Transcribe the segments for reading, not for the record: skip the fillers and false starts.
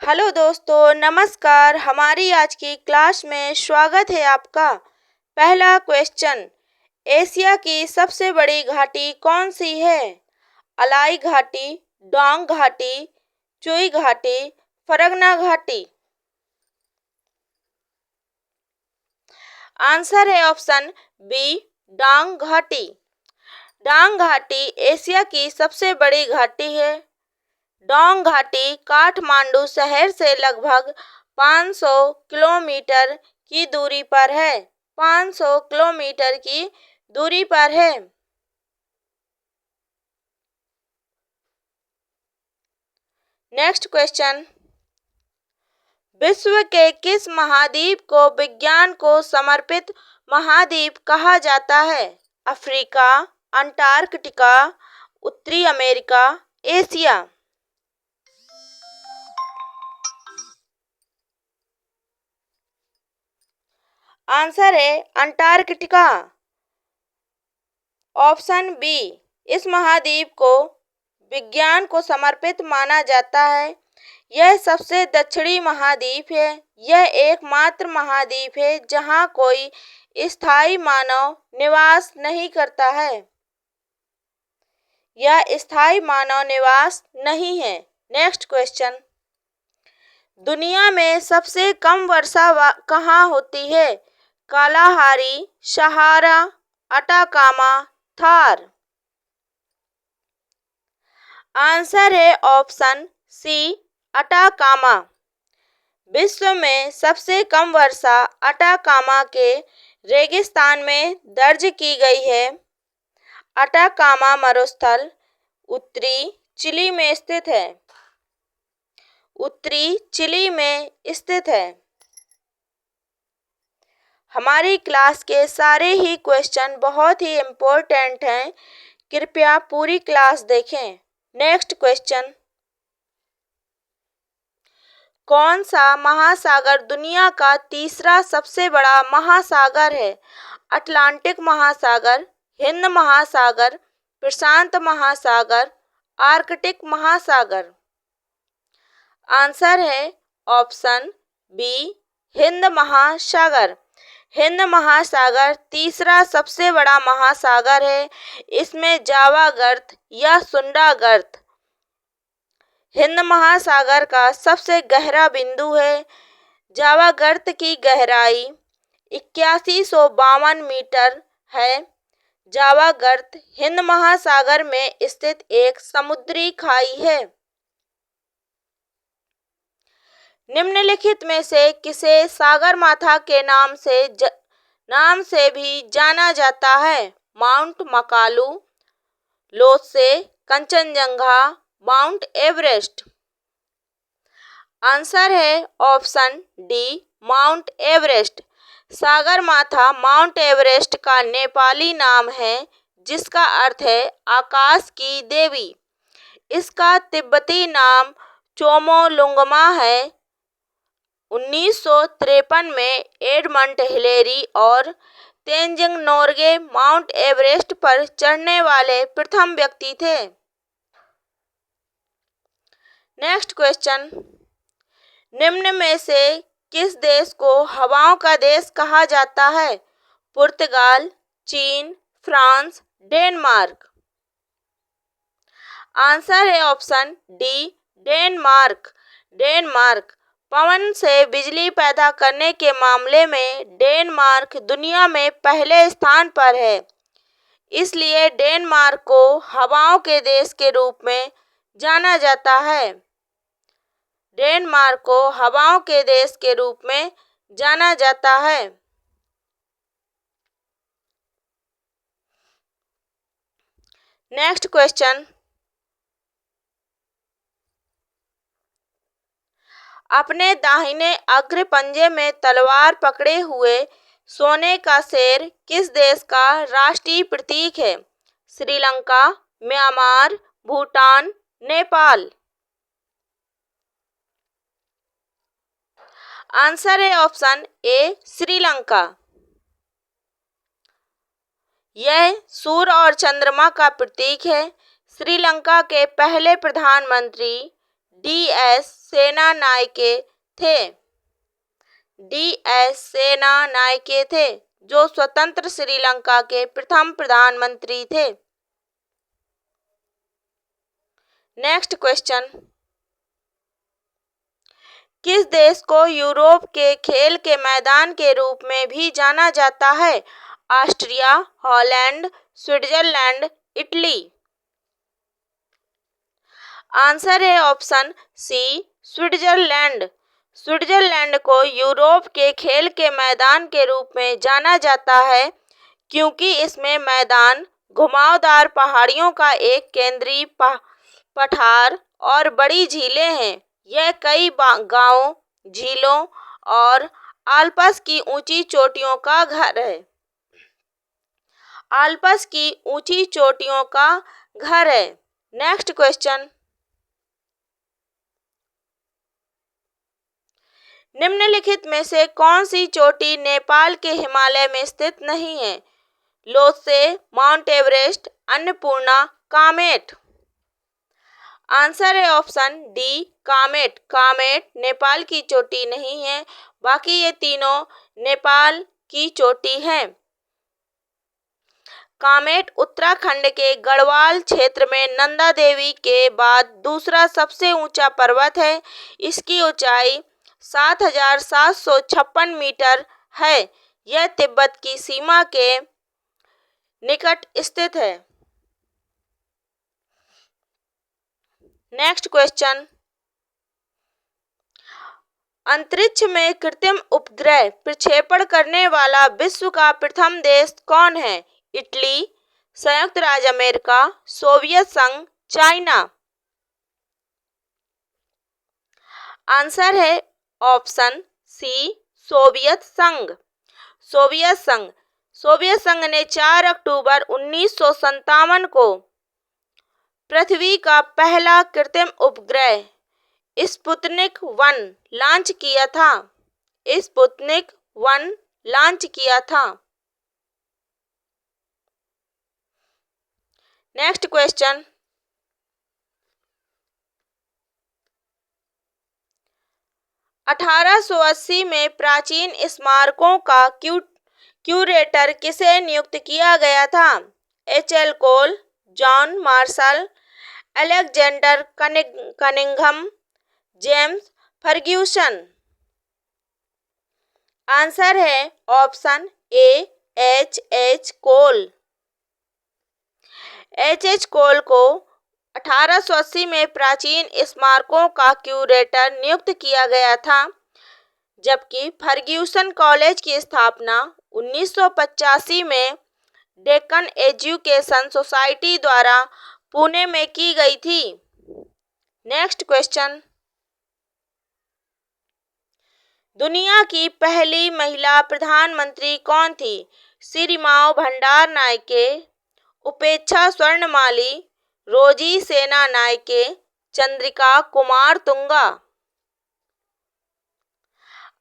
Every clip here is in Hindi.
हेलो दोस्तों, नमस्कार। हमारी आज की क्लास में स्वागत है आपका। पहला क्वेश्चन, एशिया की सबसे बड़ी घाटी कौन सी है? अलाई घाटी, डोंग घाटी, चुई घाटी, फरगना घाटी। आंसर है ऑप्शन बी, डोंग घाटी। डोंग घाटी एशिया की सबसे बड़ी घाटी है। डोंग घाटी काठमांडू शहर से लगभग 500 किलोमीटर की दूरी पर है। 500 किलोमीटर की दूरी पर है। नेक्स्ट क्वेश्चन, विश्व के किस महाद्वीप को विज्ञान को समर्पित महाद्वीप कहा जाता है? अफ्रीका, अंटार्कटिका, उत्तरी अमेरिका, एशिया। आंसर है अंटार्कटिका। ऑप्शन बी, इस महाद्वीप को विज्ञान को समर्पित माना जाता है। यह सबसे दक्षिणी महाद्वीप है। यह एकमात्र महाद्वीप है जहां कोई स्थायी मानव निवास नहीं करता है। यह स्थायी मानव निवास नहीं है। नेक्स्ट क्वेश्चन, दुनिया में सबसे कम वर्षा कहाँ होती है? कालाहारी, सहारा, अटाकामा, थार। आंसर है ऑप्शन सी, अटाकामा। विश्व में सबसे कम वर्षा अटाकामा के रेगिस्तान में दर्ज की गई है। अटाकामा मरुस्थल उत्तरी चिली में स्थित है। उत्तरी चिली में स्थित है। हमारी क्लास के सारे ही क्वेश्चन बहुत ही इम्पोर्टेंट हैं। कृपया पूरी क्लास देखें। नेक्स्ट क्वेश्चन, कौन सा महासागर दुनिया का तीसरा सबसे बड़ा महासागर है? अटलांटिक महासागर, हिंद महासागर, प्रशांत महासागर, आर्कटिक महासागर। आंसर है ऑप्शन बी, हिंद महासागर। हिंद महासागर तीसरा सबसे बड़ा महासागर है। इसमें जावा गर्त या सुंडा गर्त हिंद महासागर का सबसे गहरा बिंदु है। जावा गर्त की गहराई 8152 मीटर है। जावा गर्त हिंद महासागर में स्थित एक समुद्री खाई है। निम्नलिखित में से किसे सागरमाथा के नाम से भी जाना जाता है? Mount Makalu, Lhotse, Kangchenjunga, Mount Everest. Answer है option D, Mount Everest. Sagarmatha Mount Everest का नेपाली नाम है, जिसका अर्थ है आकाश की देवी। इसका तिब्बती नाम चोमोलुंगमा है। 1953 में एडमंड हिलेरी और तेंजिंग नोर्गे माउंट एवरेस्ट पर चढ़ने वाले प्रथम व्यक्ति थे। नेक्स्ट क्वेश्चन, निम्न में से किस देश को हवाओं का देश कहा जाता है? पुर्तगाल, चीन, फ्रांस, डेनमार्क। आंसर है ऑप्शन डी, डेनमार्क। डेनमार्क पवन से बिजली पैदा करने के मामले में डेनमार्क दुनिया में पहले स्थान पर है। इसलिए डेनमार्क को हवाओं के देश के रूप में जाना जाता है। डेनमार्क को हवाओं के देश के रूप में जाना जाता है। नेक्स्ट क्वेश्चन, अपने दाहिने अग्र पंजे में तलवार पकड़े हुए सोने का शेर किस देश का राष्ट्रीय प्रतीक है? श्रीलंका, म्यांमार, भूटान, नेपाल। आंसर है ऑप्शन ए, श्रीलंका। यह सूर्य और चंद्रमा का प्रतीक है। श्रीलंका के पहले प्रधानमंत्री डी.एस. सेनानायके थे। डी.एस. सेनानायके थे, जो स्वतंत्र श्रीलंका के प्रथम प्रधानमंत्री थे। नेक्स्ट क्वेश्चन, किस देश को यूरोप के खेल के मैदान के रूप में भी जाना जाता है? Austria, Holland, Switzerland, Italy. Answer है ऑप्शन सी, स्विट्जरलैंड। स्विट्जरलैंड को यूरोप के खेल के मैदान के रूप में जाना जाता है क्योंकि इसमें मैदान घुमावदार पहाड़ियों का एक केंद्रीय पठार और बड़ी झीलें हैं। यह कई गांवों, झीलों और आल्प्स की ऊंची चोटियों का घर है। आल्प्स की ऊंची चोटियों का घर है। नेक्स्ट क्वेश्चन, निम्नलिखित में से कौन सी चोटी नेपाल के हिमालय में स्थित नहीं है? Lhotse, Mount Everest, Annapurna, Kamet. Answer है ऑप्शन डी, कामेट। कामेट नेपाल की चोटी नहीं है, बाकी ये तीनों नेपाल की चोटी हैं। कामेट उत्तराखंड के गढ़वाल क्षेत्र में नंदा देवी के बाद दूसरा सबसे ऊंचा पर्वत है। इसकी ऊंचाई 7,756 मीटर है। यह तिब्बत की सीमा के निकट स्थित है। नेक्स्ट क्वेश्चन, अंतरिक्ष में कृत्रिम उपग्रह प्रक्षेपण करने वाला विश्व का प्रथम देश कौन है? इटली, संयुक्त राज्य अमेरिका, सोवियत संघ, चाइना। आंसर है ऑप्शन सी, सोवियत संघ। सोवियत संघ। सोवियत संघ ने 4 अक्टूबर 1957 को पृथ्वी का पहला कृत्रिम उपग्रह स्पुतनिक 1 लॉन्च किया था। स्पुतनिक 1 लॉन्च किया था। नेक्स्ट क्वेश्चन, अठारह 1880 में प्राचीन स्मारकों का क्यूरेटर किसे नियुक्त किया गया था? H L. Cole, John Marshall, Alexander Cunningham, James Fergusson. Answer है option A, H H. Cole. H H. Cole को 1880 में प्राचीन स्मारकों का क्यूरेटर नियुक्त किया गया था, जबकि फर्ग्यूसन कॉलेज की स्थापना 1985 में डेक्कन एजुकेशन सोसाइटी द्वारा पुणे में की गई थी। नेक्स्ट क्वेश्चन, दुनिया की पहली महिला प्रधानमंत्री कौन थी? श्रीमाव भंडारनायके, उपेक्षा स्वर्णमाली, रोजी सेनानायके, चंद्रिका कुमारतुंगा।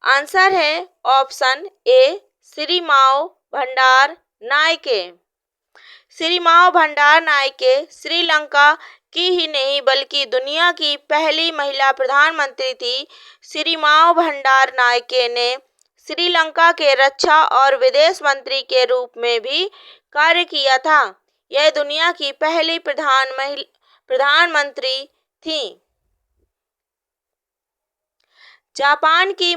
आंसर है ऑप्शन ए, श्रीमाव भंडारनायके। श्रीमाव भंडारनायके श्रीलंका की ही नहीं बल्कि दुनिया की पहली महिला प्रधानमंत्री थी। श्रीमाव भंडारनायके ने श्रीलंका के रक्षा और विदेश मंत्री के रूप में भी कार्य किया था। यह दुनिया की पहली प्रधानमंत्री थी। जापान की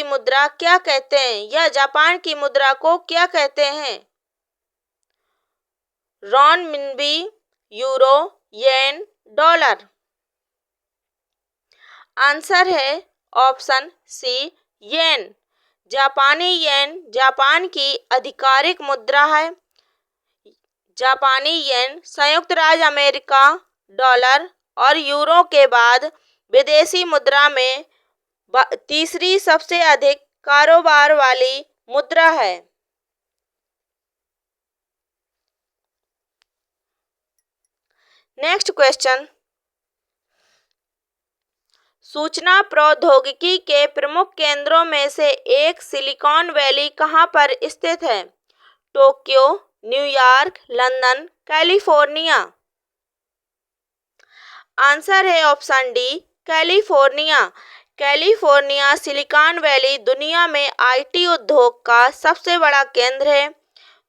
मुद्रा क्या कहते हैं? या जापान की मुद्रा को क्या कहते हैं? रॉनमिनबी, यूरो, येन, डॉलर। आंसर है ऑप्शन सी, येन। जापानी येन जापान की आधिकारिक मुद्रा है। जापानी येन संयुक्त राज्य अमेरिका डॉलर और यूरो के बाद विदेशी मुद्रा में तीसरी सबसे अधिक कारोबार वाली मुद्रा है। नेक्स्ट क्वेश्चन, सूचना प्रौद्योगिकी के प्रमुख केंद्रों में से एक सिलिकॉन वैली कहां पर स्थित है? Tokyo, New York, London, California. Answer है option D California. California Silicon Valley दुनिया में आईटी उद्योग का सबसे बड़ा केंद्र है।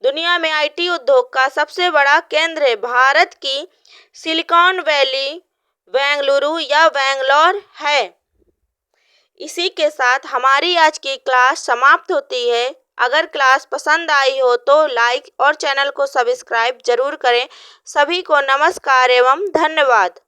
दुनिया में आईटी उद्योग का सबसे बड़ा केंद्र है। भारत की सिलिकॉन वैली बेंगलुरु या बेंगलोर है। इसी के साथ हमारी आज की क्लास समाप्त होती है। अगर क्लास पसंद आई हो तो लाइक और चैनल को सब्सक्राइब जरूर करें। सभी को नमस्कार एवं धन्यवाद।